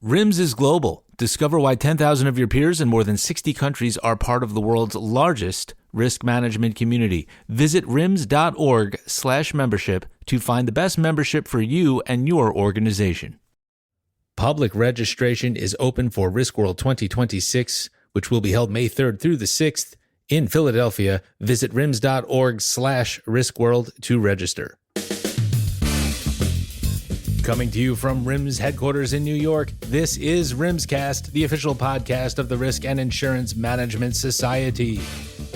RIMS is global. Discover why 10,000 of your peers in more than 60 countries are part of the world's largest risk management community. Visit rims.org/membership to find the best membership for you and your organization. Public registration is open for RISKWorld 2026, which will be held May 3rd through the 6th in Philadelphia. Visit rims.org/RISKWorld to register. Coming to you from RIMS headquarters in New York, this is RIMScast, the official podcast of the Risk and Insurance Management Society.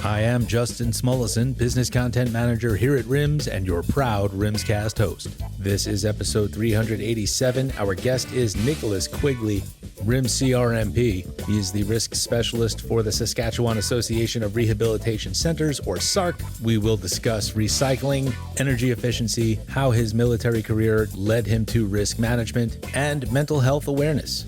I am Justin Smulison, Business Content Manager here at RIMS and your proud RIMScast host. This is episode 387. Our guest is Nick Quigley, RIMS CRMP. He is the risk specialist for the Saskatchewan Association of Rehabilitation Centers, or SARC. We will discuss recycling, energy efficiency, how his military career led him to risk management, and mental health awareness.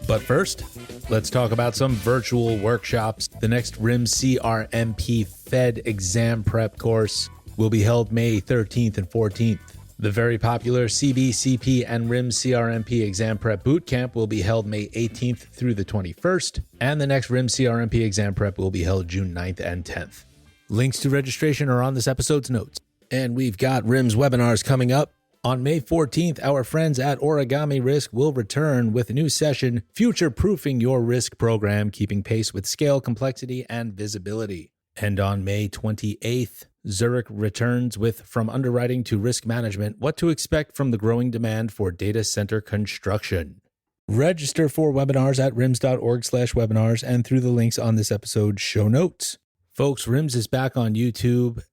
But first, let's talk about some virtual workshops. The next RIMS CRMP Fed Exam Prep Course will be held May 13th and 14th. The very popular CBCP and RIMS CRMP Exam Prep Bootcamp will be held May 18th through the 21st, and the next RIMS CRMP Exam Prep will be held June 9th and 10th. Links to registration are on this episode's notes. And we've got RIMS webinars coming up. On May 14th, our friends at Origami Risk will return with a new session, Future-Proofing Your Risk Program, Keeping Pace with Scale, Complexity, and Visibility. And on May 28th, Zurich returns with From Underwriting to Risk Management, What to Expect from the Growing Demand for Data Center Construction. Register for webinars at rims.org/webinars and through the links on this episode's show notes. Folks, RIMS is back on YouTube.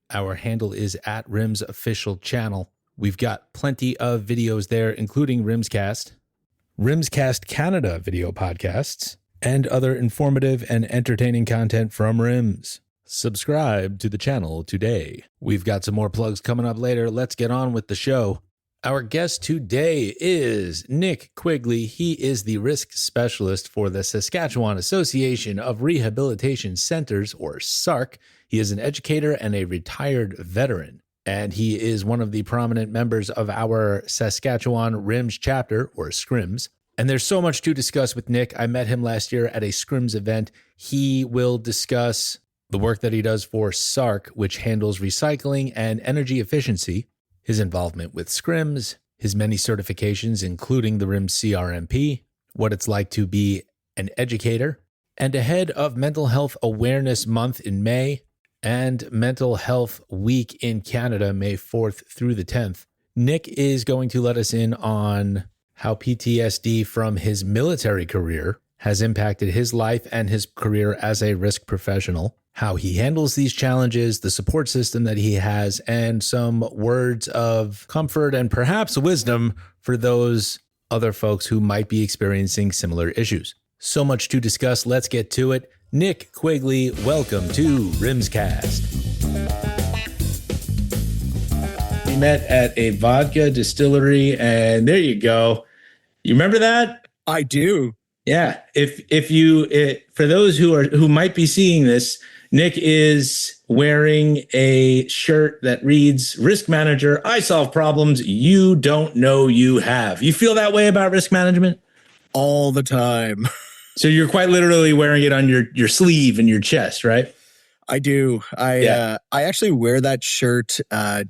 Our handle is at RIMS Official Channel. We've got plenty of videos there, including RIMScast, RIMScast Canada video podcasts, and other informative and entertaining content from RIMS. Subscribe to the channel today. We've got some more plugs coming up later. Let's get on with the show. Our guest today is Nick Quigley. He is the risk specialist for the Saskatchewan Association of Rehabilitation Centers, or SARC. He is an educator and a retired veteran. And he is one of the prominent members of our Saskatchewan RIMS Chapter, or SKRIMS. And there's so much to discuss with Nick. I met him last year at a SKRIMS event. He will discuss the work that he does for SARC, which handles recycling and energy efficiency, his involvement with SKRIMS, his many certifications, including the RIMS CRMP, what it's like to be an educator, and ahead of Mental Health Awareness Month in May, and Mental Health Week in Canada, May 4th through the 10th. Nick is going to let us in on how PTSD from his military career has impacted his life and his career as a risk professional, how he handles these challenges, the support system that he has, and some words of comfort and perhaps wisdom for those other folks who might be experiencing similar issues. So much to discuss. Let's get to it. Nick Quigley, welcome to RIMScast. We met at a vodka distillery, and there you go. You remember that? I do. Yeah. For those who might be seeing this, Nick is wearing a shirt that reads, "Risk Manager, I solve problems you don't know you have." You feel that way about risk management? All the time. So you're quite literally wearing it on your sleeve and your chest, right? I do. I actually wear that shirt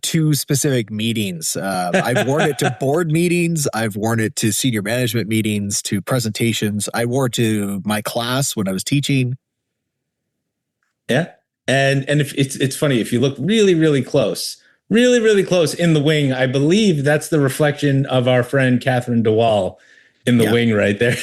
to specific meetings. I've worn it to board meetings. I've worn it to senior management meetings, to presentations. I wore it to my class when I was teaching. Yeah. And if it's funny, if you look really, really close in the wing, I believe that's the reflection of our friend Catherine DeWall in the wing right there.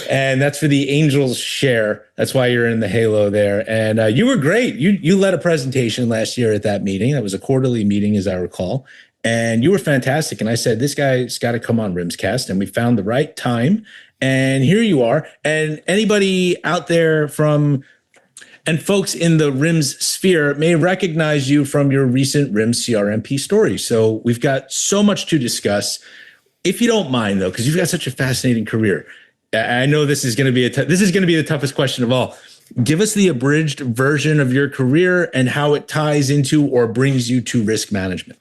And that's for the Angels share. That's why you're in the halo there. And you were great. You led a presentation last year at that meeting. That was a quarterly meeting, as I recall. And you were fantastic. And I said, this guy's got to come on RIMScast. And we found the right time. And here you are. And anybody out there and folks in the RIMS sphere may recognize you from your recent RIMS CRMP story. So we've got so much to discuss. If you don't mind, though, because you've got such a fascinating career, I know this is going to be the toughest question of all. Give us the abridged version of your career and how it ties into or brings you to risk management.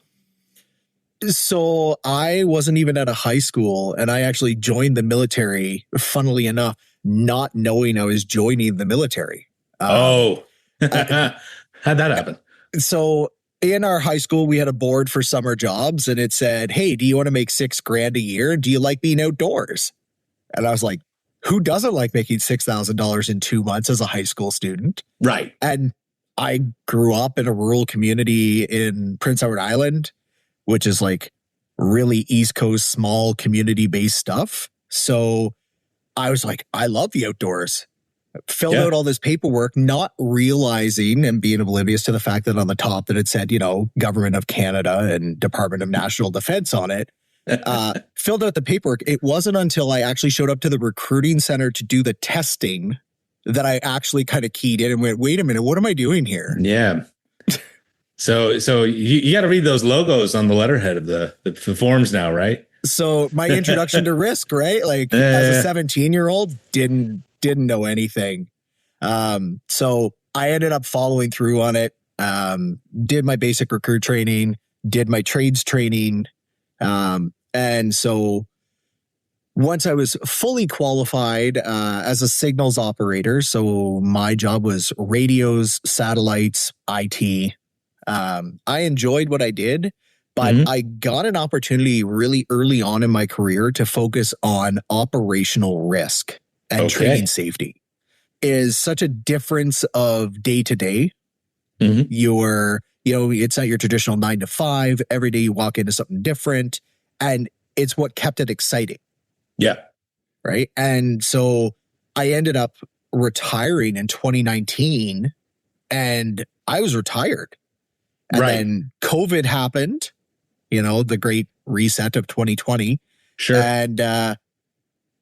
So I wasn't even at a high school, and I actually joined the military, funnily enough, not knowing I was joining the military. How'd that happen? So in our high school, we had a board for summer jobs, and it said, hey, do you want to make $6,000 a year? Do you like being outdoors? And I was like, who doesn't like making $6,000 in 2 months as a high school student? Right. And I grew up in a rural community in Prince Edward Island, which is like really East Coast, small community-based stuff. So I was like, I love the outdoors. Filled out all this paperwork, not realizing and being oblivious to the fact that on the top that it said, Government of Canada and Department of National Defense on it. Filled out the paperwork. It wasn't until I actually showed up to the recruiting center to do the testing that I actually kind of keyed in and went, wait a minute, what am I doing here? Yeah. So you got to read those logos on the letterhead of the forms now, right? So my introduction to risk, right? Like as a 17-year-old, didn't know anything. So I ended up following through on it, did my basic recruit training, did my trades training. And so once I was fully qualified as a signals operator, so my job was radios, satellites, IT. I enjoyed what I did, but I got an opportunity really early on in my career to focus on operational risk and training safety. Is such a difference of day to day. It's not your traditional 9 to 5. Every day you walk into something different, and it's what kept it exciting. Yeah. Right. And so I ended up retiring in 2019, and I was retired. And then COVID happened, the great reset of 2020. Sure. And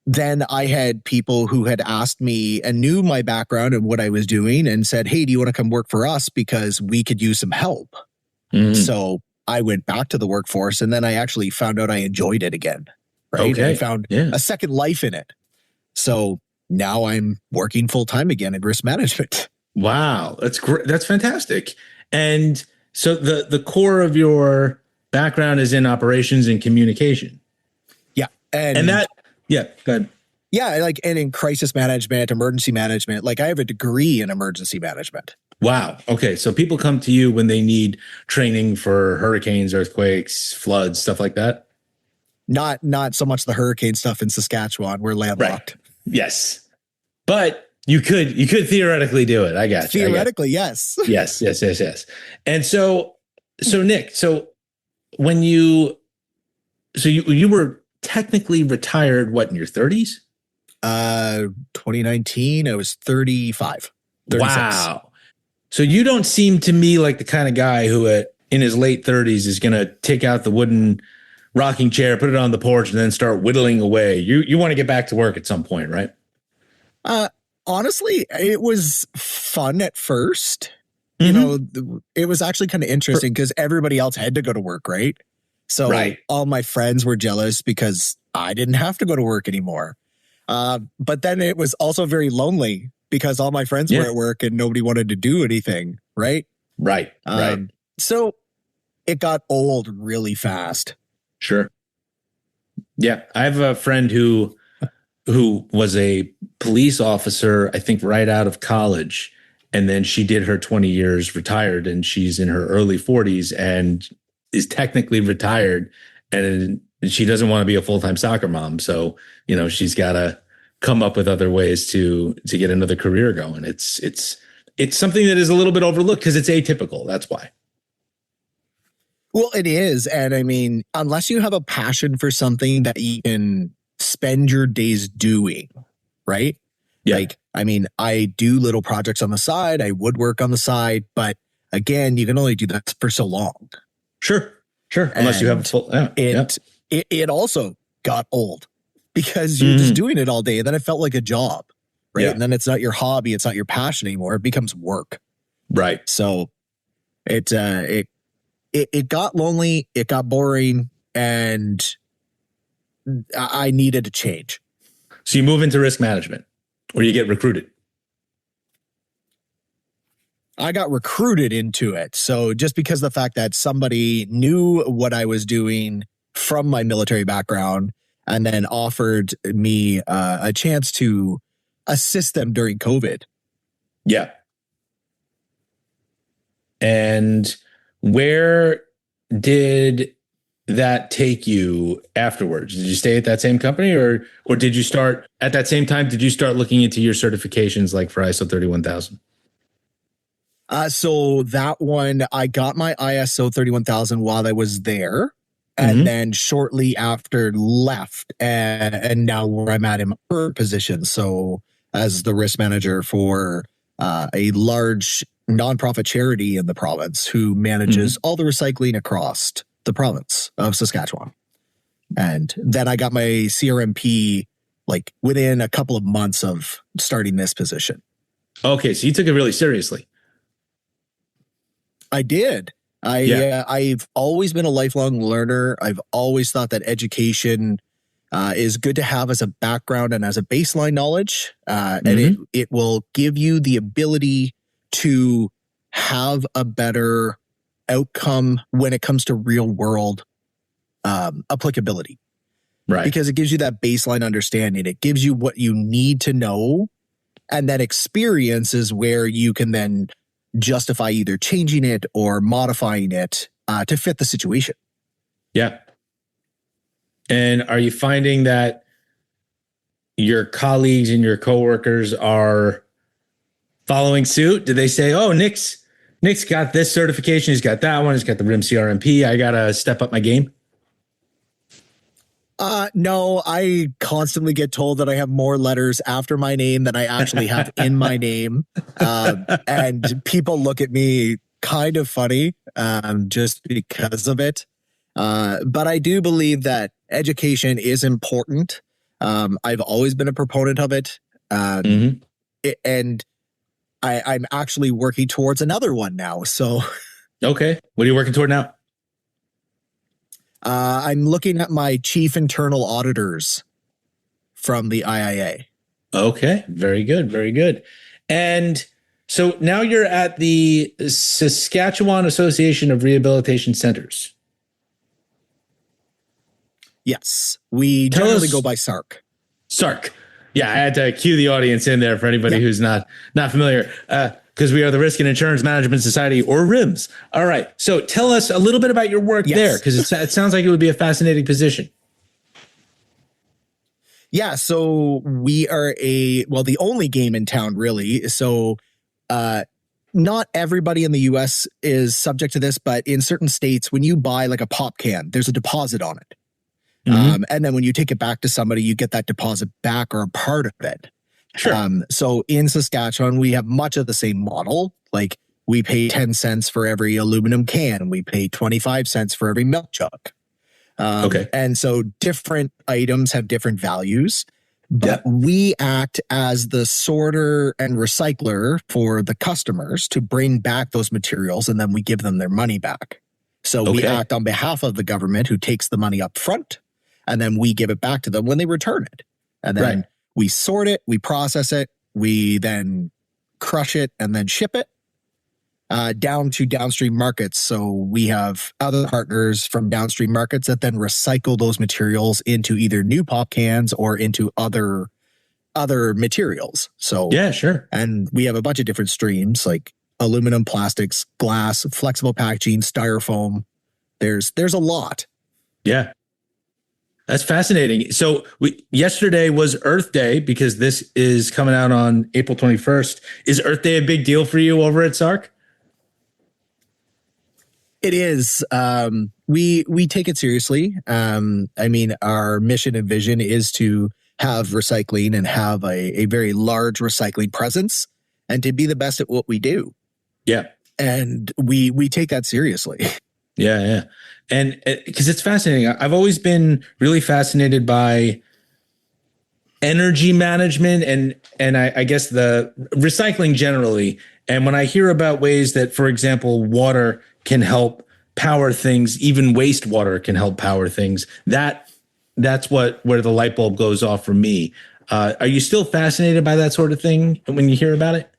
then I had people who had asked me and knew my background and what I was doing and said, hey, do you want to come work for us? Because we could use some help. So I went back to the workforce, and then I actually found out I enjoyed it again. Right. Okay. And I found a second life in it. So now I'm working full time again in risk management. Wow. That's great. That's fantastic. And so the core of your background is in operations and communication. Yeah. And that, go ahead. Yeah. And in crisis management, emergency management, I have a degree in emergency management. Wow. Okay. So people come to you when they need training for hurricanes, earthquakes, floods, stuff like that? Not so much the hurricane stuff in Saskatchewan. We're landlocked. Right. Yes. But you could theoretically do it. I got you. Theoretically, yes. Yes. And so Nick, when you were technically retired, what, in your 30s? 2019, I was 35. 36. Wow. So you don't seem to me like the kind of guy who in his late 30s is going to take out the wooden rocking chair, put it on the porch, and then start whittling away. You want to get back to work at some point, right? Honestly, it was fun at first. It was actually kind of interesting because everybody else had to go to work, right? So all my friends were jealous because I didn't have to go to work anymore. But then it was also very lonely because all my friends were at work and nobody wanted to do anything, right? Right. So it got old really fast. Sure. Yeah. I have a friend who was a police officer, I think right out of college. And then she did her 20 years retired, and she's in her early 40s and is technically retired, and she doesn't want to be a full-time soccer mom. So, she's got to come up with other ways to get another career going. It's something that is a little bit overlooked because it's atypical. That's why. Well, it is. And I mean, unless you have a passion for something that you can spend your days doing, right? Yeah. I do little projects on the side. I woodwork on the side. But again, you can only do that for so long. Sure. Unless you have a full... It also got old because you're just doing it all day. And then it felt like a job, right? Yeah. And then it's not your hobby. It's not your passion anymore. It becomes work. Right. So it got lonely. It got boring. And I needed a change. So you move into risk management, or you get recruited? I got recruited into it. So just because of the fact that somebody knew what I was doing from my military background and then offered me a chance to assist them during COVID. Yeah. And where did that take you afterwards? Did you stay at that same company or did you start at that same time? Did you start looking into your certifications like for ISO 31000? So that one, I got my ISO 31000 while I was there. And then shortly after left, and now where I'm at in my current position. So as the risk manager for a large nonprofit charity in the province who manages all the recycling across the province of Saskatchewan. And then I got my CRMP like within a couple of months of starting this position. Okay, so you took it really seriously. I did. I've always been a lifelong learner. I've always thought that education is good to have as a background and as a baseline knowledge. And it will give you the ability to have a better outcome when it comes to real world applicability. Right. Because it gives you that baseline understanding. It gives you what you need to know. And that experience is where you can then justify either changing it or modifying it to fit the situation. Yeah. And are you finding that your colleagues and your coworkers are following suit? Do they say, oh, Nick's got this certification. He's got that one. He's got the RIMS CRMP. I got to step up my game. No, I constantly get told that I have more letters after my name than I actually have in my name. And people look at me kind of funny just because of it. But I do believe that education is important. I've always been a proponent of it. And I'm actually working towards another one now. So, okay. What are you working toward now? I'm looking at my chief internal auditors from the IIA. Okay. Very good. Very good. And so now you're at the Saskatchewan Association of Rehabilitation Centers. Yes. We generally go by SARC. SARC. Yeah, I had to cue the audience in there for anybody who's not familiar. Because we are the Risk and Insurance Management Society, or RIMS. All right. So tell us a little bit about your work there, because it sounds like it would be a fascinating position. Yeah. So we are the only game in town, really. So not everybody in the U.S. is subject to this, but in certain states, when you buy like a pop can, there's a deposit on it. And then when you take it back to somebody, you get that deposit back or a part of it. Sure. So in Saskatchewan, we have much of the same model. Like we pay 10 cents for every aluminum can. We pay 25 cents for every milk jug. And so different items have different values, but we act as the sorter and recycler for the customers to bring back those materials, and then we give them their money back. So we act on behalf of the government, who takes the money up front, and then we give it back to them when they return it. And then we sort it, we process it, we then crush it and then ship it down to downstream markets. So we have other partners from downstream markets that then recycle those materials into either new pop cans or into other materials. So yeah, sure. And we have a bunch of different streams like aluminum, plastics, glass, flexible packaging, styrofoam. There's a lot. Yeah. That's fascinating. So yesterday was Earth Day, because this is coming out on April 21st. Is Earth Day a big deal for you over at SARC? It is. We take it seriously. I mean, our mission and vision is to have recycling and have a very large recycling presence and to be the best at what we do. Yeah. And we take that seriously. Yeah, yeah. And because it's fascinating. I've always been really fascinated by energy management and I guess the recycling generally. And when I hear about ways that, for example, water can help power things, even wastewater can help power things, that's where the light bulb goes off for me. Are you still fascinated by that sort of thing when you hear about it?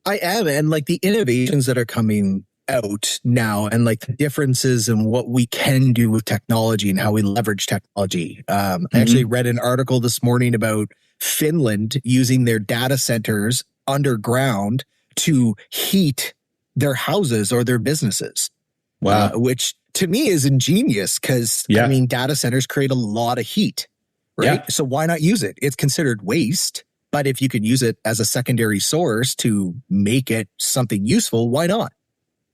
I am. And like the innovations that are coming out now and like the differences in what we can do with technology and how we leverage technology. I actually read an article this morning about Finland using their data centers underground to heat their houses or their businesses. Wow. Which to me is ingenious because, I mean, data centers create a lot of heat, right? Yeah. So why not use it? It's considered waste, but if you can use it as a secondary source to make it something useful, why not?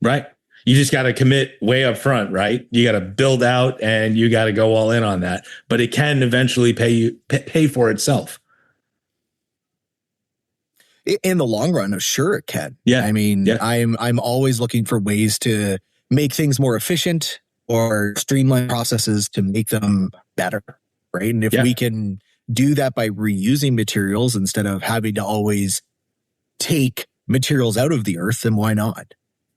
Right. You just got to commit way up front, right? You got to build out and you got to go all in on that, but it can eventually pay for itself. In the long run, sure it can. Yeah. I mean, I'm always looking for ways to make things more efficient or streamline processes to make them better, right? And if we can do that by reusing materials instead of having to always take materials out of the earth, then why not?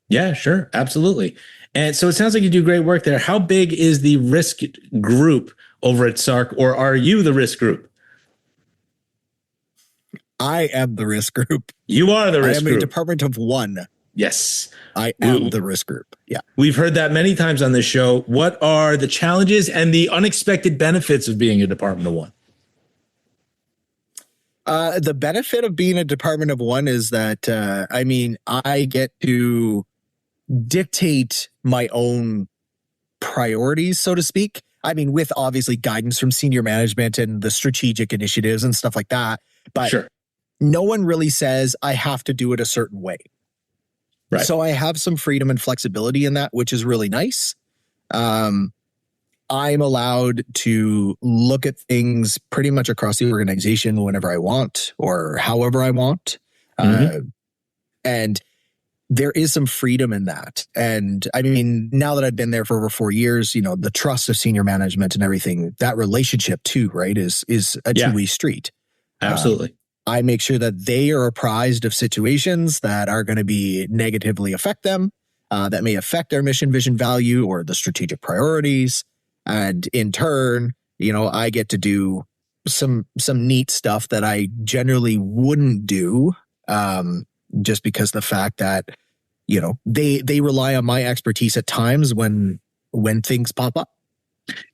Yeah, sure. Absolutely. And so it sounds like you do great work there. How big is the risk group over at SARC, or are you the risk group? I am the risk group. You are the risk group. I am a department of one. Yes. I am the risk group. Yeah. We've heard that many times on this show. What are the challenges and the unexpected benefits of being a department of one? The benefit of being a department of one is that, I mean, I get to dictate my own priorities, so to speak. I mean, with obviously guidance from senior management and the strategic initiatives and stuff like that. But no one really says I have to do it a certain way. Right. So I have some freedom and flexibility in that, which is really nice. I'm allowed to look at things pretty much across the organization whenever I want or however I want. And there is some freedom in that. And I mean, now that I've been there for over 4 years, you know, the trust of senior management and everything, that relationship too, right, is a two-way street. Absolutely. I make sure that they are apprised of situations that are going to be negatively affect them, that may affect their mission, vision, value, or the strategic priorities. And in turn, you know, I get to do some neat stuff that I generally wouldn't do, just because the fact that, you know, they rely on my expertise at times when things pop up.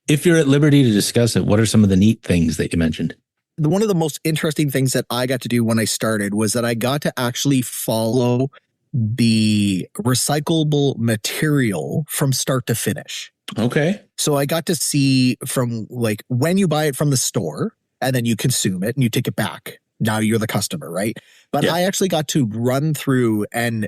If you're at liberty to discuss it, what are some of the neat things that you mentioned? One of the most interesting things that I got to do when I started was that I got to actually follow the recyclable material from start to finish. Okay. So I got to see from like when you buy it from the store and then you consume it and you take it back. Now you're the customer, right? But I actually got to run through and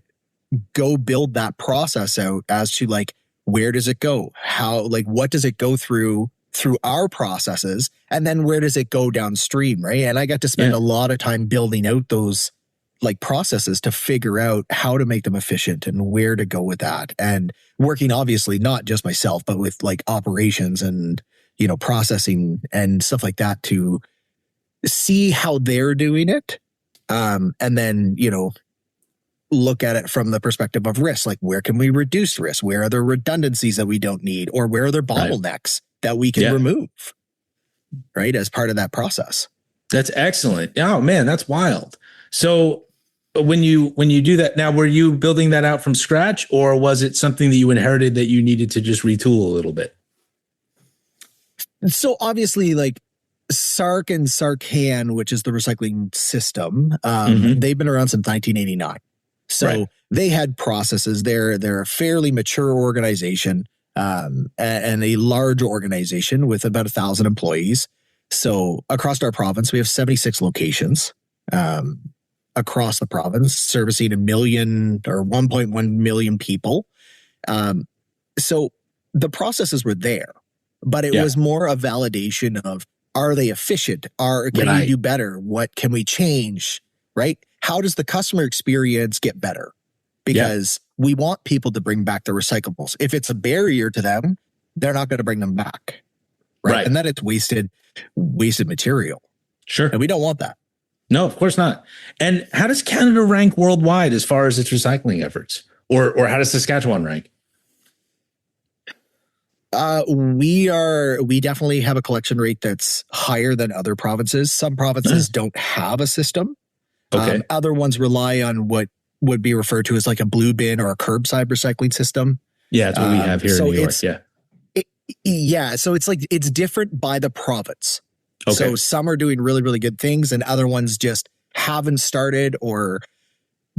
go build that process out as to like, where does it go? How, like, what does it go through our processes? And then where does it go downstream, right? And I got to spend a lot of time building out those like processes to figure out how to make them efficient and where to go with that. And working obviously not just myself, but with like operations and, you know, processing and stuff like that to see how they're doing it. And then, you know, look at it from the perspective of risk. Like, where can we reduce risk? Where are there redundancies that we don't need? Or where are there bottlenecks that we can remove, right, as part of that process? That's excellent. Oh man, that's wild. So when you do that now, were you building that out from scratch, or was it something that you inherited that you needed to just retool a little bit? So obviously, like SARC and SARC-CAN, which is the recycling system, they've been around since 1989. So they had processes. They're a fairly mature organization. And a large organization with about 1,000 employees. So across our province, we have 76 locations across the province, servicing 1 million or 1.1 million people. So the processes were there, but it was more a validation of, are they efficient? Can we do better? What can we change? Right? How does the customer experience get better? Because we want people to bring back the recyclables. If it's a barrier to them, they're not going to bring them back. Right. And then it's wasted material. Sure. And we don't want that. No, of course not. And how does Canada rank worldwide as far as its recycling efforts? Or how does Saskatchewan rank? We definitely have a collection rate that's higher than other provinces. Some provinces don't have a system. Okay. Other ones rely on what would be referred to as like a blue bin or a curbside recycling system. Yeah, that's what we have here in New York. Yeah. So it's like, it's different by the province. Okay. So some are doing really, really good things and other ones just haven't started or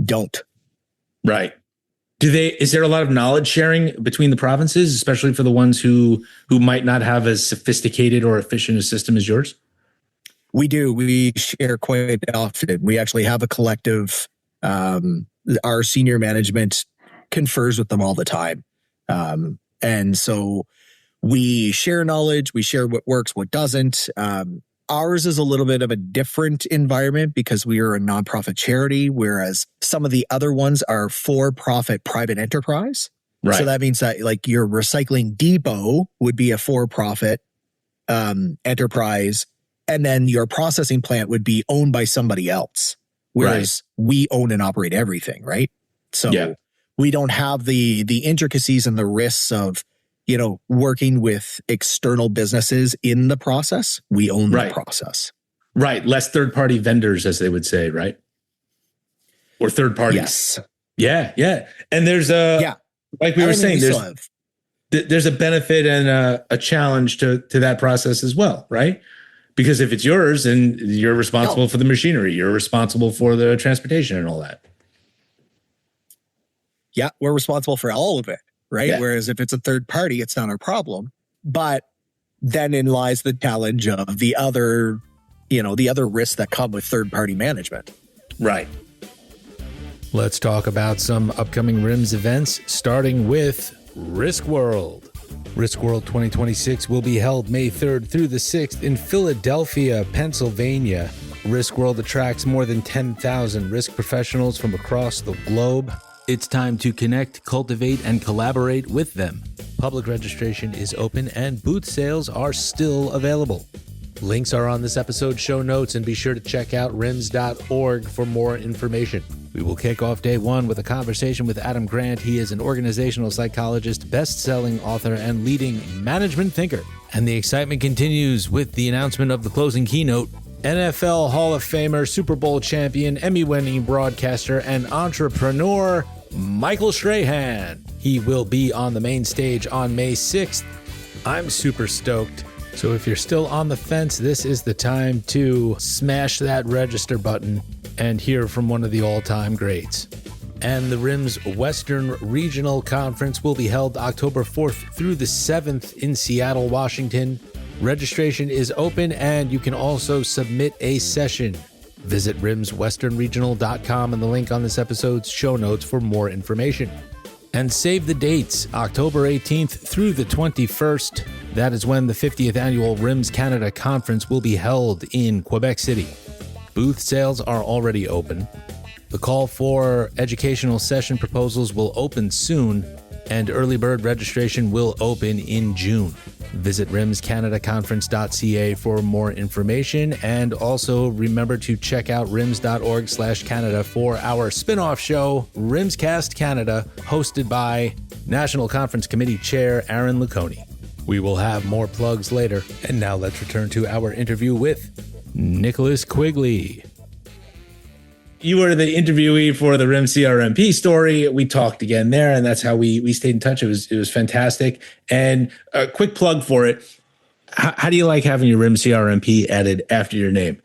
don't. Right. Is there a lot of knowledge sharing between the provinces, especially for the ones who might not have as sophisticated or efficient a system as yours? We do. We share quite often. We actually have a collective. Our senior management confers with them all the time. And so we share knowledge. We share what works, what doesn't. Ours is a little bit of a different environment because we are a nonprofit charity, whereas some of the other ones are for-profit private enterprise. Right. So that means that like your recycling depot would be a for-profit enterprise, and then your processing plant would be owned by somebody else, whereas we own and operate everything, right? So we don't have the intricacies and the risks of, you know, working with external businesses in the process. We own the process. Right. Less third-party vendors, as they would say, right? Or third parties. Yes. Yeah. Yeah. And there's like we were saying, there's a benefit and a challenge to that process as well, right? Because if it's yours and you're responsible for the machinery, you're responsible for the transportation and all that. Yeah. We're responsible for all of it. Right. Yeah. Whereas if it's a third party, it's not our problem. But then in lies the challenge of the other risks that come with third party management. Right. Let's talk about some upcoming RIMS events, starting with Risk World. Risk World 2026 will be held May 3rd through the 6th in Philadelphia, Pennsylvania. Risk World attracts more than 10,000 risk professionals from across the globe. It's time to connect, cultivate, and collaborate with them. Public registration is open and booth sales are still available. Links are on this episode's show notes, and be sure to check out rims.org for more information. We will kick off day one with a conversation with Adam Grant. He is an organizational psychologist, best-selling author, and leading management thinker. And the excitement continues with the announcement of the closing keynote. NFL Hall of Famer, Super Bowl champion, Emmy-winning broadcaster, and entrepreneur Michael Strahan. He will be on the main stage on May 6th. I'm super stoked. So if you're still on the fence, this is the time to smash that register button and hear from one of the all-time greats. And the RIMS Western Regional Conference will be held October 4th through the 7th in Seattle, Washington. Registration is open, and you can also submit a session. Visit rimswesternregional.com and the link on this episode's show notes for more information. And save the dates, October 18th through the 21st. That is when the 50th annual RIMS Canada Conference will be held in Quebec City. Booth sales are already open. The call for educational session proposals will open soon, and early bird registration will open in June. Visit rimscanadaconference.ca for more information, and also remember to check out rims.org/Canada for our spin-off show, RIMScast Canada, hosted by National Conference Committee Chair Aaron Luconi. We will have more plugs later, and now let's return to our interview with Nick Quigley. You were the interviewee for the RIMS CRMP story. We talked again there, and that's how we stayed in touch. It was fantastic. And a quick plug for it. How do you like having your RIMS CRMP added after your name?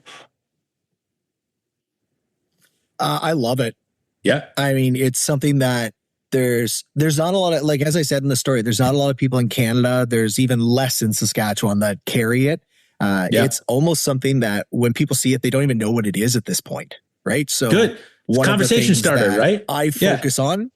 I love it. Yeah. I mean, it's something that there's not a lot of, like, as I said in the story, there's not a lot of people in Canada. There's even less in Saskatchewan that carry it. It's almost something that when people see it, they don't even know what it is at this point. Right. So good. Conversation starter, right? I focus on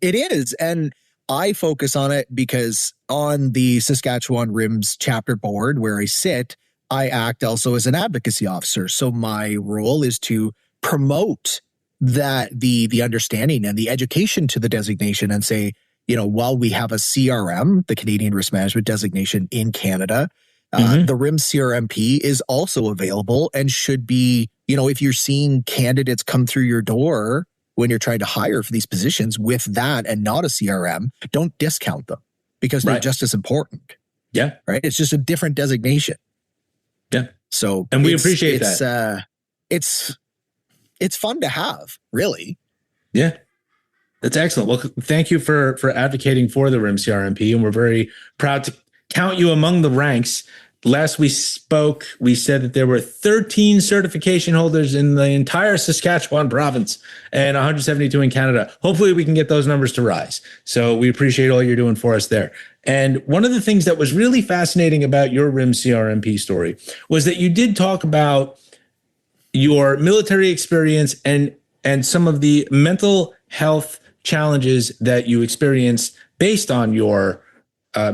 it is. And I focus on it because on the Saskatchewan RIMS Chapter board where I sit, I act also as an advocacy officer. So my role is to promote that the understanding and the education to the designation and say, you know, while we have a CRM, the Canadian Risk Management designation in Canada, the RIMS CRMP is also available and should be, you know, if you're seeing candidates come through your door when you're trying to hire for these positions with that and not a CRM, don't discount them because they're just as important. Yeah. Right. It's just a different designation. Yeah. So, and we appreciate that. It's fun to have, really. Yeah. That's excellent. Well, thank you for advocating for the RIMS CRMP, and we're very proud to count you among the ranks. Last we spoke, we said that there were 13 certification holders in the entire Saskatchewan province and 172 in Canada. Hopefully we can get those numbers to rise. So we appreciate all you're doing for us there. And one of the things that was really fascinating about your RIMS CRMP story was that you did talk about your military experience and some of the mental health challenges that you experienced based on your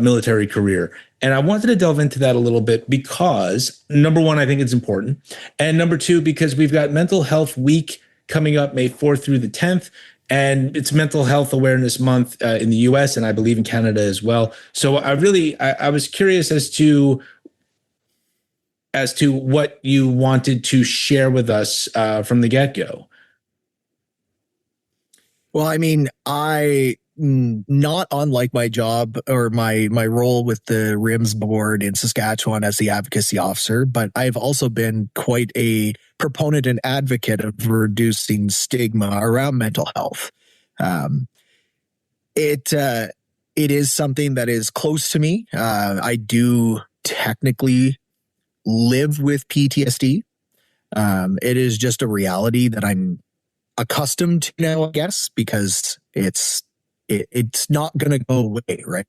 military career. And I wanted to delve into that a little bit because, number one, I think it's important. And number two, because we've got Mental Health Week coming up May 4th through the 10th. And it's Mental Health Awareness Month in the US, and I believe in Canada as well. So I was curious as to what you wanted to share with us from the get-go. Well, I mean, not unlike my job or my role with the RIMS board in Saskatchewan as the advocacy officer, but I've also been quite a proponent and advocate of reducing stigma around mental health. It is something that is close to me. I do technically live with PTSD. It is just a reality that I'm accustomed to now, I guess, because it's not going to go away, right?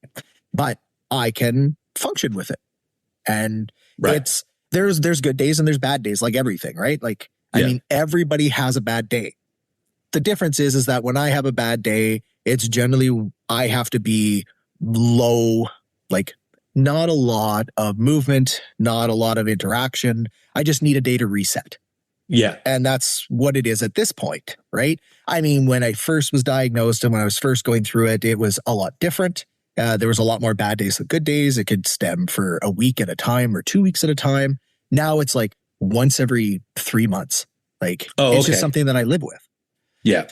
But I can function with it. And there's good days and there's bad days, like everything, right? Like, I mean, everybody has a bad day. The difference is that when I have a bad day, it's generally, I have to be low, like not a lot of movement, not a lot of interaction. I just need a day to reset. Yeah. And that's what it is at this point, right? I mean, when I first was diagnosed and when I was first going through it, it was a lot different. There was a lot more bad days than good days. It could stem for a week at a time or 2 weeks at a time. Now it's like once every 3 months. Like, it's just something that I live with. Yeah.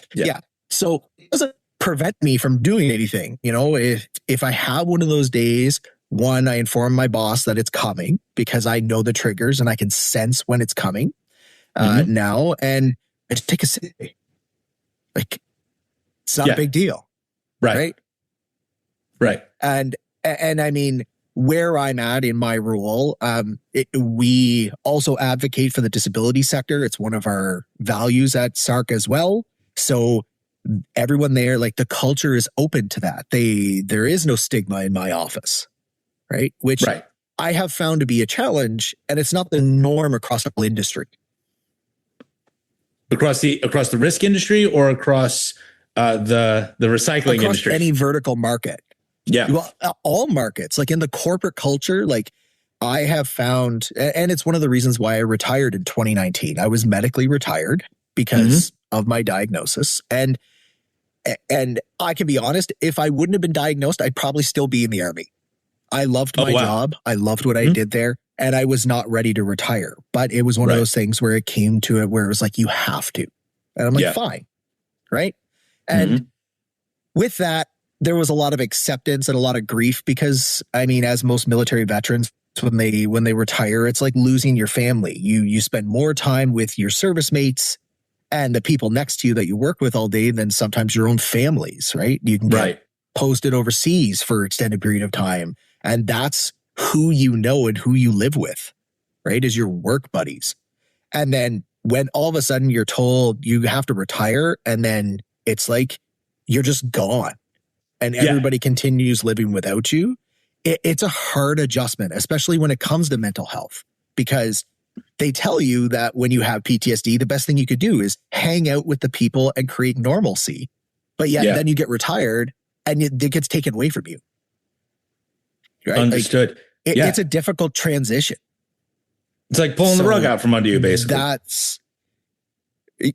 So it doesn't prevent me from doing anything. You know, if I have one of those days, one, I inform my boss that it's coming because I know the triggers and I can sense when it's coming. Now, and I just take a sick day. Like, it's not a big deal. Right. And I mean, where I'm at in my role, we also advocate for the disability sector. It's one of our values at SARC as well. So everyone there, like, the culture is open to that. There is no stigma in my office, right? Which I have found to be a challenge, and it's not the norm across the whole industry. Across the risk industry or across the recycling industry? Any vertical market. Yeah. Well, all markets, like in the corporate culture, like I have found, and it's one of the reasons why I retired in 2019. I was medically retired because of my diagnosis. And I can be honest, if I wouldn't have been diagnosed, I'd probably still be in the Army. I loved my job. I loved what I did there. And I was not ready to retire. But it was one of those things where it came to it where it was like, you have to. And I'm like, fine. Right. And with that, there was a lot of acceptance and a lot of grief because, I mean, as most military veterans, when they retire, it's like losing your family. You spend more time with your service mates and the people next to you that you work with all day than sometimes your own families, right? You can get posted overseas for an extended period of time. And that's who you know and who you live with, right? Is your work buddies. And then when all of a sudden you're told you have to retire, and then it's like you're just gone and everybody continues living without you. It's a hard adjustment, especially when it comes to mental health, because they tell you that when you have PTSD, the best thing you could do is hang out with the people and create normalcy. But yet then you get retired and it gets taken away from you. Right? Understood. Like, it's a difficult transition. It's like pulling the rug out from under you, basically.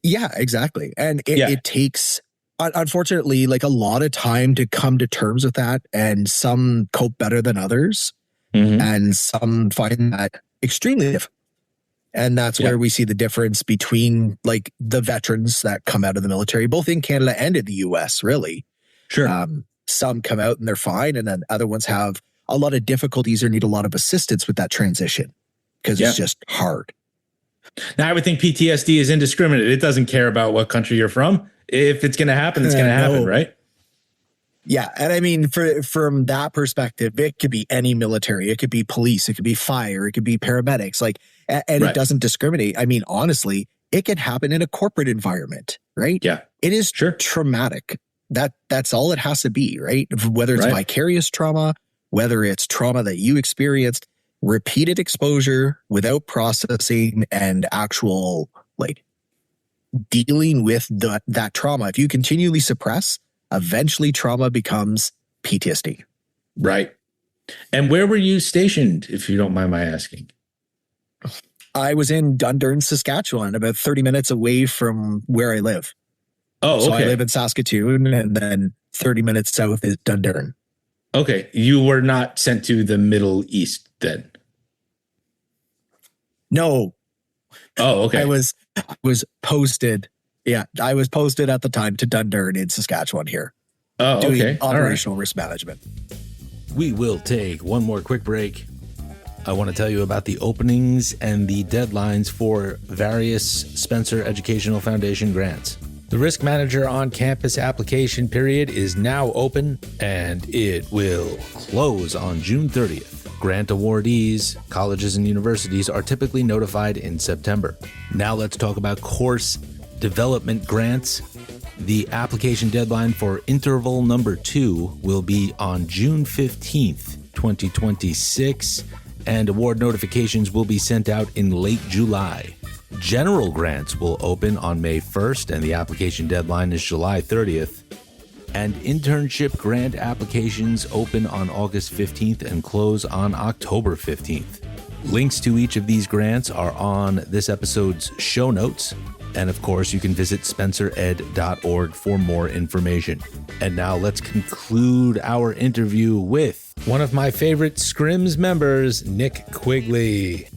Exactly. And it takes, unfortunately, like a lot of time to come to terms with that. And some cope better than others. And some find that extremely difficult. And that's where we see the difference between like the veterans that come out of the military, both in Canada and in the US, really. Sure. Some come out and they're fine. And then other ones have a lot of difficulties or need a lot of assistance with that transition because it's just hard. Now, I would think PTSD is indiscriminate. It doesn't care about what country you're from. If it's going to happen, it's going to happen, right? Yeah. And I mean, from that perspective, it could be any military, it could be police, it could be fire, it could be paramedics, like, and It doesn't discriminate. I mean, honestly, it can happen in a corporate environment, right? Yeah. It is traumatic. That's all it has to be, right? Whether it's vicarious trauma, whether it's trauma that you experienced, repeated exposure without processing and actual like dealing with that trauma. If you continually suppress, eventually trauma becomes PTSD. Right. And where were you stationed, if you don't mind my asking? I was in Dundurn, Saskatchewan, about 30 minutes away from where I live. Oh, okay. So I live in Saskatoon, and then 30 minutes south is Dundurn. Okay. You were not sent to the Middle East then? No. Oh, okay. I was posted. Yeah, I was posted at the time to Dundurn in Saskatchewan here. Oh, okay. Doing operational risk management. We will take one more quick break. I want to tell you about the openings and the deadlines for various Spencer Educational Foundation grants. The Risk Manager on Campus application period is now open, and it will close on June 30th. Grant awardees, colleges and universities are typically notified in September. Now let's talk about course development grants. The application deadline for interval number 2 will be on June 15th, 2026, and award notifications will be sent out in late July. General grants will open on May 1st, and the application deadline is July 30th. And internship grant applications open on August 15th and close on October 15th. Links to each of these grants are on this episode's show notes. And of course, you can visit spencered.org for more information. And now let's conclude our interview with one of my favorite SKRIMS members, Nick Quigley.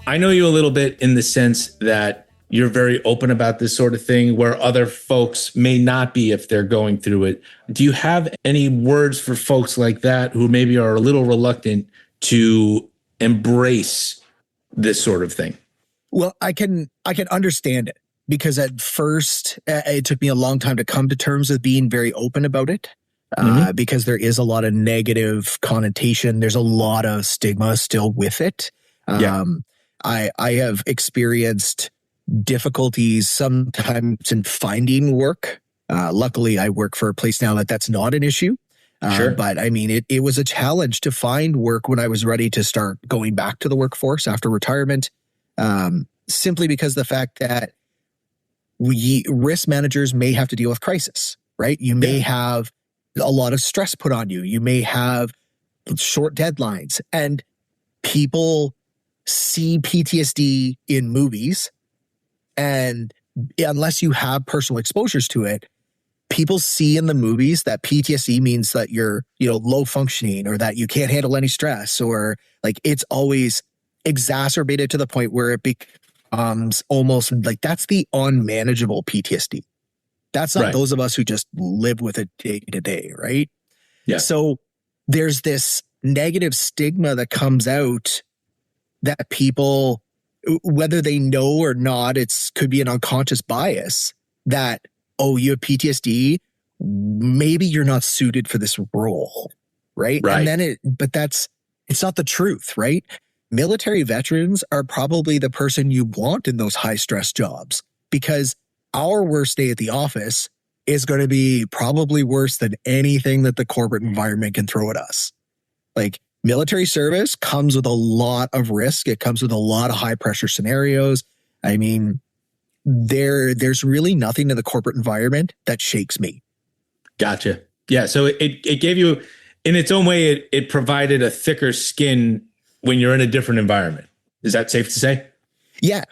I know you a little bit in the sense that you're very open about this sort of thing where other folks may not be if they're going through it. Do you have any words for folks like that who maybe are a little reluctant to embrace this sort of thing? Well, I can understand it, because at first it took me a long time to come to terms with being very open about it, because there is a lot of negative connotation. There's a lot of stigma still with it. I have experienced difficulties sometimes in finding work. Luckily, I work for a place now that's not an issue. But I mean, it was a challenge to find work when I was ready to start going back to the workforce after retirement. Simply because the fact that risk managers may have to deal with crisis, right? You may have a lot of stress put on you. You may have short deadlines, and people see PTSD in movies. And unless you have personal exposures to it, people see in the movies that PTSD means that you're, low functioning, or that you can't handle any stress, or like it's always exacerbated to the point where it becomes almost like that's the unmanageable PTSD. That's not those of us who just live with it day to day, right? Yeah. So there's this negative stigma that comes out that people, whether they know or not, could be an unconscious bias that, oh, you have PTSD, maybe you're not suited for this role, right? And then it's not the truth, right? Military veterans are probably the person you want in those high stress jobs, because our worst day at the office is going to be probably worse than anything that the corporate environment can throw at us. Like, military service comes with a lot of risk. It comes with a lot of high pressure scenarios. I mean, there's really nothing in the corporate environment that shakes me. Gotcha. Yeah. So it gave you, in its own way, it provided a thicker skin when you're in a different environment. Is that safe to say? Yeah.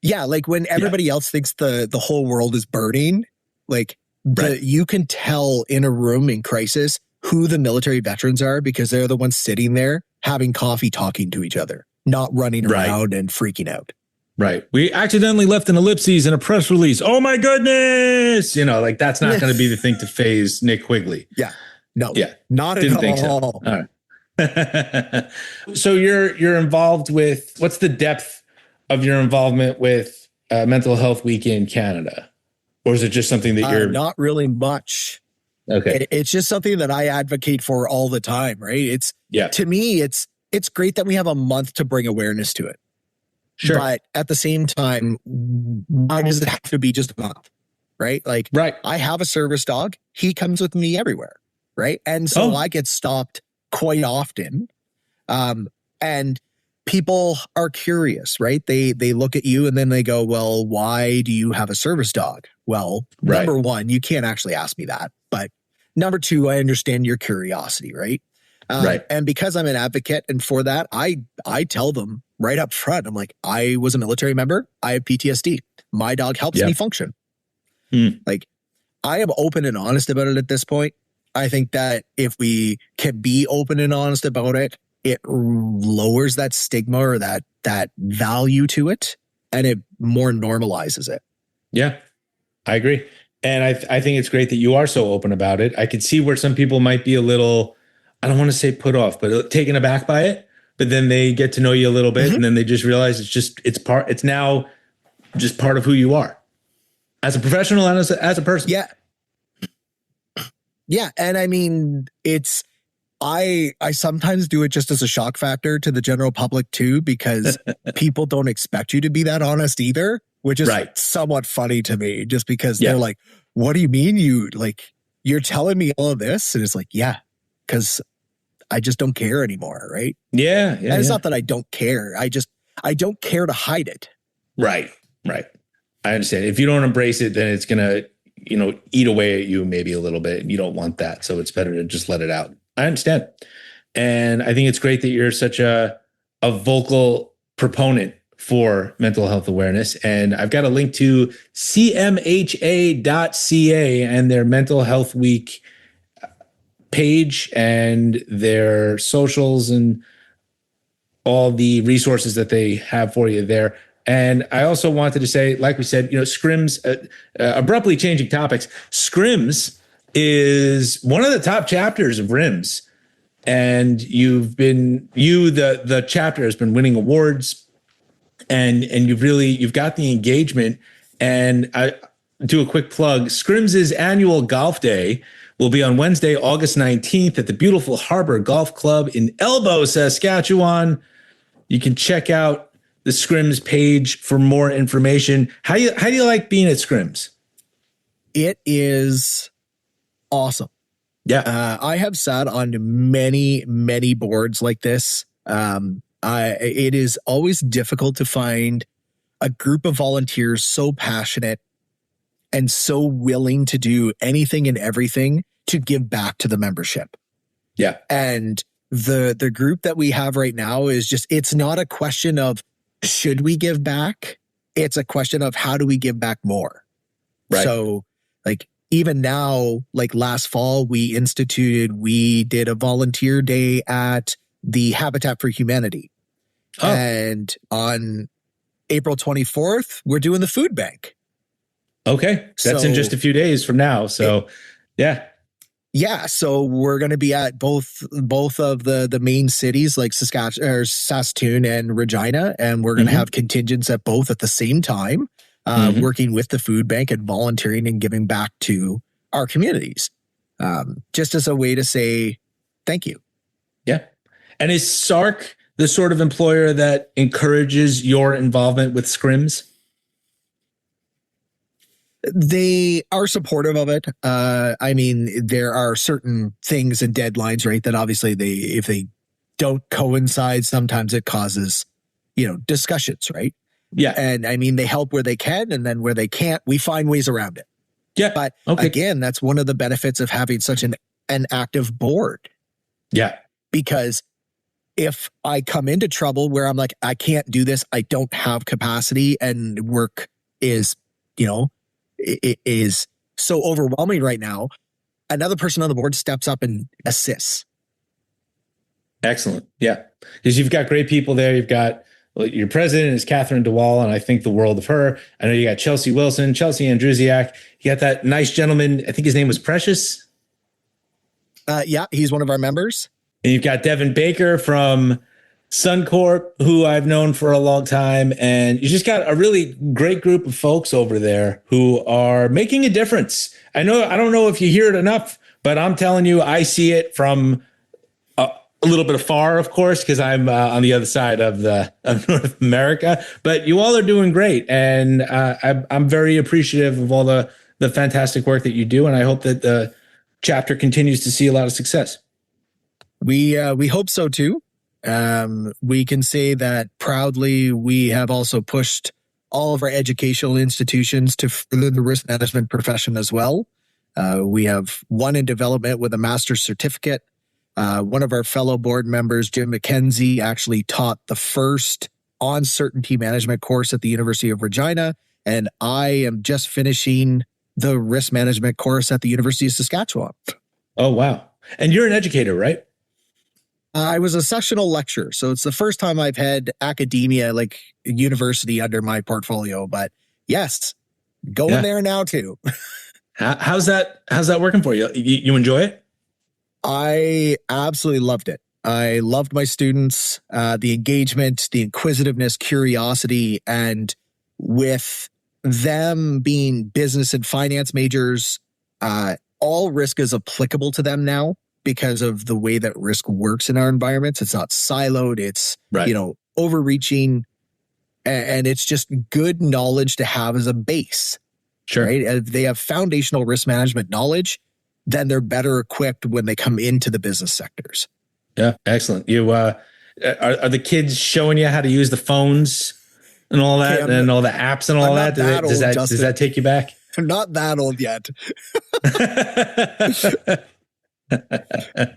Yeah. Like when everybody else thinks the whole world is burning, like you can tell in a room in crisis who the military veterans are, because they're the ones sitting there having coffee, talking to each other, not running around and freaking out. Right. We accidentally left an ellipses in a press release. Oh my goodness. Like that's not going to be the thing to phase Nick Quigley. Yeah. No. Yeah. Not Didn't at think all. So. All right. So you're involved with, what's the depth of your involvement with Mental Health Week in Canada? Or is it just something that you're not really much? Okay. It's just something that I advocate for all the time, right? To me, it's great that we have a month to bring awareness to it. Sure. But at the same time, why does it have to be just a month? Right? Like, I have a service dog. He comes with me everywhere. Right. And so I get stopped quite often. And people are curious, right? They look at you and then they go, well, why do you have a service dog? Well, number one, you can't actually ask me that. But number two, I understand your curiosity, right? And because I'm an advocate and for that, I tell them right up front, I'm like, I was a military member. I have PTSD. My dog helps me function. Like, I am open and honest about it at this point. I think that if we can be open and honest about it, it lowers that stigma or that value to it, and it more normalizes it. Yeah, I agree. And I think it's great that you are so open about it. I could see where some people might be a little, I don't want to say put off, but taken aback by it. But then they get to know you a little bit, and then they just realize it's now just part of who you are as a professional and as a person. Yeah. Yeah. And I mean, I sometimes do it just as a shock factor to the general public too, because people don't expect you to be that honest either, which is somewhat funny to me, just because they're like, what do you mean you're telling me all of this? And it's like, yeah, because I just don't care anymore. Right. Yeah. And it's not that I don't care. I don't care to hide it. Right. I understand. If you don't embrace it, then it's going to, eat away at you maybe a little bit. You don't want that. So it's better to just let it out. I understand. And I think it's great that you're such a vocal proponent for mental health awareness. And I've got a link to cmha.ca and their Mental Health Week page and their socials and all the resources that they have for you there. And I also wanted to say, like we said, SKRIMS, abruptly changing topics, SKRIMS is one of the top chapters of RIMS. And the chapter has been winning awards, and you've got the engagement. And I do a quick plug. SKRIMS' annual golf day will be on Wednesday, August 19th at the beautiful Harbor Golf Club in Elbow, Saskatchewan. You can check out the SKRIMS page for more information. How do you like being at SKRIMS? It is awesome. Yeah. I have sat on many, many boards like this. It is always difficult to find a group of volunteers so passionate and so willing to do anything and everything to give back to the membership. Yeah. And the group that we have right now is it's not a question of should we give back? It's a question of how do we give back more? Right. So even now, last fall, we did a volunteer day at the Habitat for Humanity. Oh. And on April 24th, we're doing the food bank. Okay. That's in just a few days from now. So yeah. Yeah. So we're going to be at both of the main cities like Saskatoon and Regina. And we're going to have contingents at both at the same time. Working with the food bank and volunteering and giving back to our communities, just as a way to say thank you. Yeah. And is SARC the sort of employer that encourages your involvement with SKRIMS? They are supportive of it. I mean, there are certain things and deadlines, right, that obviously if they don't coincide, sometimes it causes, discussions, right? Yeah. And I mean, they help where they can, and then where they can't, we find ways around it. Yeah. But again, that's one of the benefits of having such an active board. Yeah. Because if I come into trouble where I'm like, I can't do this, I don't have capacity, and work is, it is so overwhelming right now, another person on the board steps up and assists. Excellent. Yeah. Because you've got great people there. You've got your president is Catherine DeWall, and I think the world of her. I know you got Chelsea Wilson, Chelsea Andrusiak. You got that nice gentleman. I think his name was Precious. Yeah, he's one of our members. And you've got Devin Baker from Suncorp, who I've known for a long time, and you just got a really great group of folks over there who are making a difference. I don't know if you hear it enough, but I'm telling you, I see it from a little bit afar, of course, because I'm on the other side of North America. But you all are doing great, and I'm very appreciative of all the fantastic work that you do, and I hope that the chapter continues to see a lot of success. We hope so too. We can say that proudly. We have also pushed all of our educational institutions to further the risk management profession as well. We have one in development with a master's certificate. One of our fellow board members, Jim McKenzie, actually taught the first uncertainty management course at the University of Regina, and I am just finishing the risk management course at the University of Saskatchewan. Oh, wow. And you're an educator, right? I was a sessional lecturer, so it's the first time I've had academia, like university, under my portfolio. But yes, going there now too. How's that working for you? You enjoy it? I absolutely loved it. I loved my students, the engagement, the inquisitiveness, curiosity, and with them being business and finance majors, all risk is applicable to them now because of the way that risk works in our environments. It's not siloed. It's, overreaching, and it's just good knowledge to have as a base. Sure. Right? If they have foundational risk management knowledge, then they're better equipped when they come into the business sectors. Yeah, excellent. You are the kids showing you how to use the phones and all that, and all the apps and all that? Does that take you back? I'm not that old yet.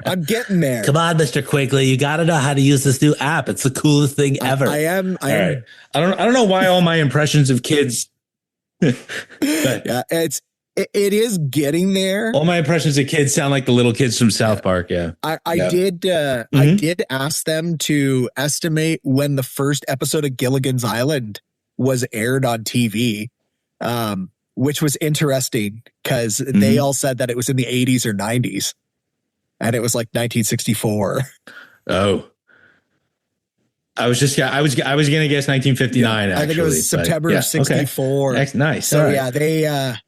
I'm getting there. Come on, Mr. Quigley. You got to know how to use this new app. It's the coolest thing ever. I am. Right. I don't know why all my impressions of kids. Yeah, it is getting there. All my impressions of kids sound like the little kids from South Park. Yeah. I did ask them to estimate when the first episode of Gilligan's Island was aired on TV, which was interesting because they all said that it was in the 80s or 90s. And it was like 1964. Oh, I was going to guess 1959. Yeah, I think it was September of 64. Okay. Nice. So right.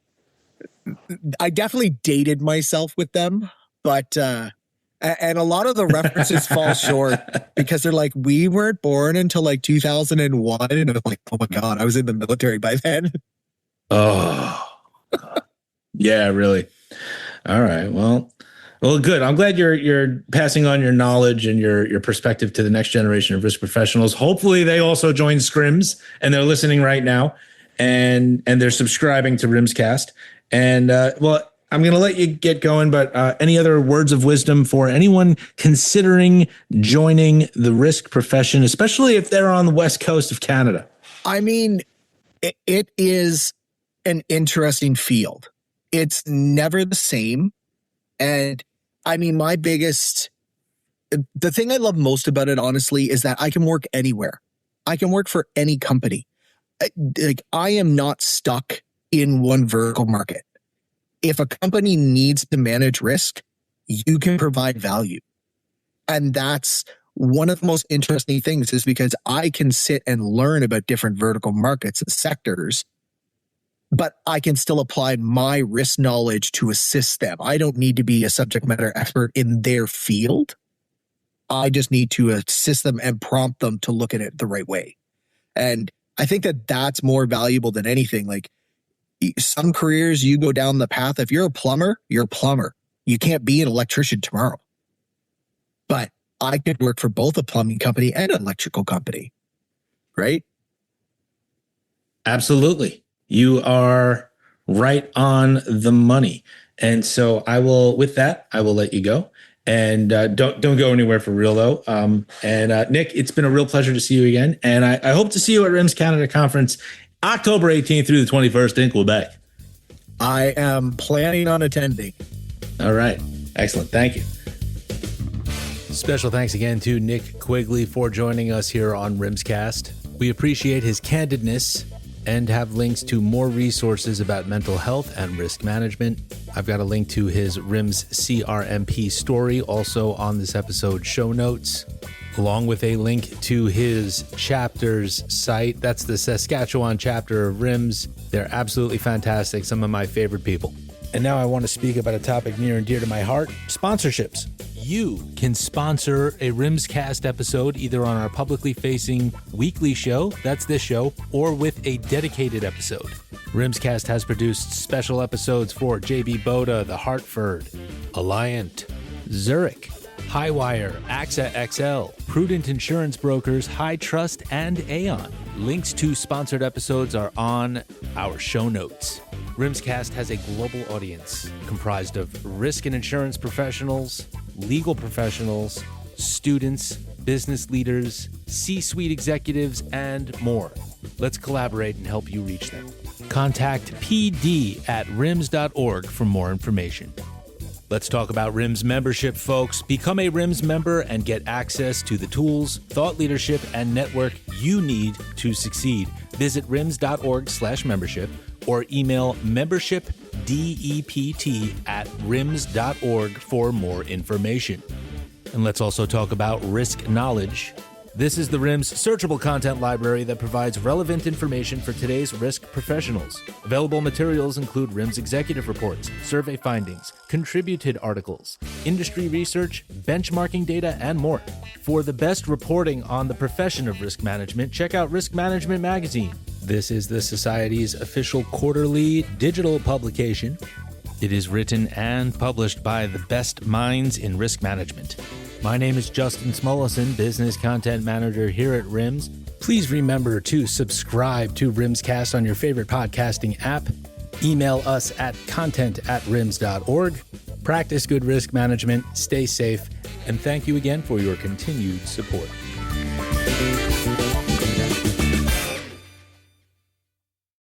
I definitely dated myself with them, but, and a lot of the references fall short because they're like, we weren't born until like 2001. And I'm like, oh my God, I was in the military by then. Oh, yeah, really. All right. Well, good. I'm glad you're passing on your knowledge and your perspective to the next generation of risk professionals. Hopefully they also join SKRIMS and they're listening right now and they're subscribing to RIMScast. And I'm going to let you get going, but any other words of wisdom for anyone considering joining the risk profession, especially if they're on the West Coast of Canada? I mean, it is an interesting field. It's never the same. And I mean, the thing I love most about it, honestly, is that I can work anywhere. I can work for any company. I am not stuck in one vertical market. If a company needs to manage risk, you can provide value. And that's one of the most interesting things, is because I can sit and learn about different vertical markets and sectors, but I can still apply my risk knowledge to assist them. I don't need to be a subject matter expert in their field. I just need to assist them and prompt them to look at it the right way. And I think that that's more valuable than anything. Like, some careers you go down the path, if you're a plumber, you're a plumber. You can't be an electrician tomorrow. But I could work for both a plumbing company and an electrical company, right? Absolutely. You are right on the money. And so I will let you go. And don't go anywhere for real, though. Nick, it's been a real pleasure to see you again. And I hope to see you at RIMS Canada Conference October 18th through the 21st in Quebec. I am planning on attending. All right. Excellent. Thank you. Special thanks again to Nick Quigley for joining us here on RIMScast. We appreciate his candidness and have links to more resources about mental health and risk management. I've got a link to his RIMS CRMP story also on this episode's show notes. along with a link to his chapter's site. That's the Saskatchewan Chapter of RIMS. They're absolutely fantastic, some of my favorite people. And now I want to speak about a topic near and dear to my heart, sponsorships. You can sponsor a RIMScast episode either on our publicly facing weekly show, that's this show, or with a dedicated episode. RIMScast has produced special episodes for JB Boda, The Hartford, Alliant, Zurich, Highwire, AXA XL, Prudent Insurance Brokers, High Trust, and Aon. Links to sponsored episodes are on our show notes. RIMScast has a global audience comprised of risk and insurance professionals, legal professionals, students, business leaders, C-suite executives, and more. Let's collaborate and help you reach them. Contact pd@rims.org for more information. Let's talk about RIMS membership, folks. Become a RIMS member and get access to the tools, thought leadership, and network you need to succeed. Visit rims.org/membership or email membershipdept@rims.org for more information. And let's also talk about risk knowledge. This is the RIMS searchable content library that provides relevant information for today's risk professionals. Available materials include RIMS executive reports, survey findings, contributed articles, industry research, benchmarking data, and more. For the best reporting on the profession of risk management, check out Risk Management Magazine. This is the Society's official quarterly digital publication. It is written and published by the best minds in risk management. My name is Justin Smulison, Business Content Manager here at RIMS. Please remember to subscribe to RIMScast on your favorite podcasting app. Email us at content@rims.org. Practice good risk management, stay safe, and thank you again for your continued support.